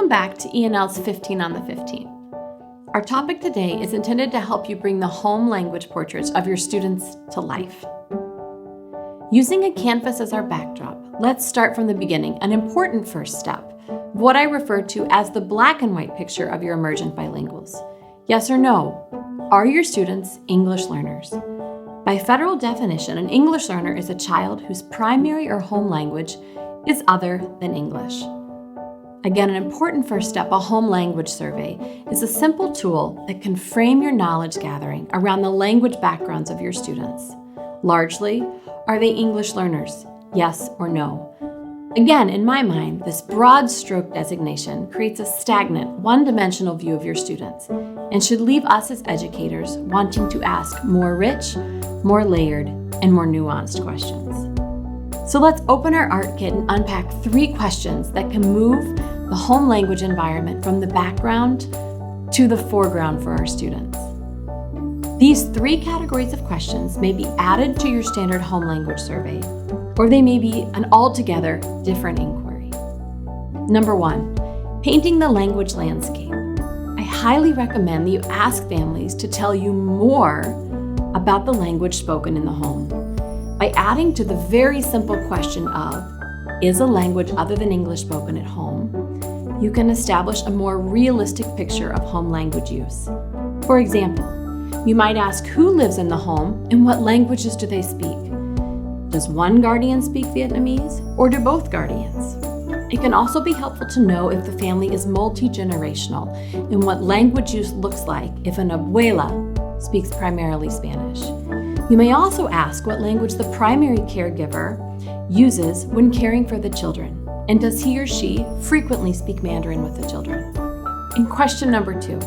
Welcome back to ENL's 15 on the 15. Our topic today is intended to help you bring the home language portraits of your students to life. Using a canvas as our backdrop, let's start from the beginning, an important first step, what I refer to as the black and white picture of your emergent bilinguals. Yes or no? Are your students English learners? By federal definition, an English learner is a child whose primary or home language is other than English. Again, an important first step, a home language survey, is a simple tool that can frame your knowledge gathering around the language backgrounds of your students. Largely, are they English learners? Yes or no? Again, in my mind, this broad stroke designation creates a stagnant, one-dimensional view of your students and should leave us as educators wanting to ask more rich, more layered, and more nuanced questions. So let's open our art kit and unpack 3 questions that can move the home language environment from the background to the foreground for our students. These 3 categories of questions may be added to your standard home language survey, or they may be an altogether different inquiry. Number 1, painting the language landscape. I highly recommend that you ask families to tell you more about the language spoken in the home. By adding to the very simple question of, is a language other than English spoken at home, you can establish a more realistic picture of home language use. For example, you might ask who lives in the home and what languages do they speak. Does one guardian speak Vietnamese, or do both guardians? It can also be helpful to know if the family is multi-generational and what language use looks like if an abuela speaks primarily Spanish. You may also ask what language the primary caregiver uses when caring for the children, and does he or she frequently speak Mandarin with the children? And question number 2,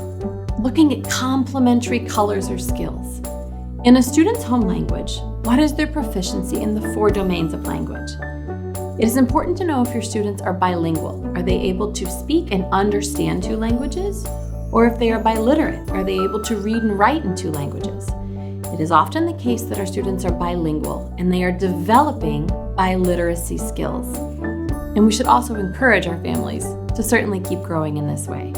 looking at complementary colors or skills. In a student's home language, what is their proficiency in the 4 domains of language? It is important to know if your students are bilingual. Are they able to speak and understand 2 languages? Or if they are biliterate, are they able to read and write in 2 languages? It is often the case that our students are bilingual and they are developing biliteracy skills. And we should also encourage our families to certainly keep growing in this way.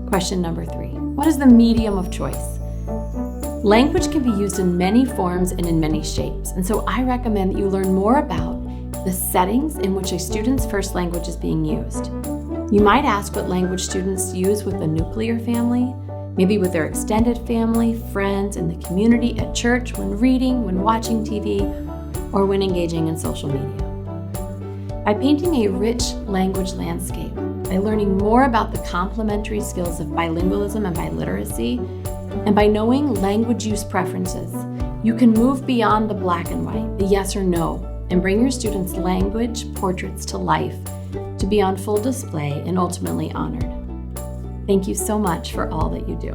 Question number 3, what is the medium of choice? Language can be used in many forms and in many shapes, and so I recommend that you learn more about the settings in which a student's first language is being used. You might ask what language students use with the nuclear family, maybe with their extended family, friends, in the community, at church, when reading, when watching TV, or when engaging in social media. By painting a rich language landscape, by learning more about the complementary skills of bilingualism and biliteracy, and by knowing language use preferences, you can move beyond the black and white, the yes or no, and bring your students' language portraits to life to be on full display and ultimately honored. Thank you so much for all that you do.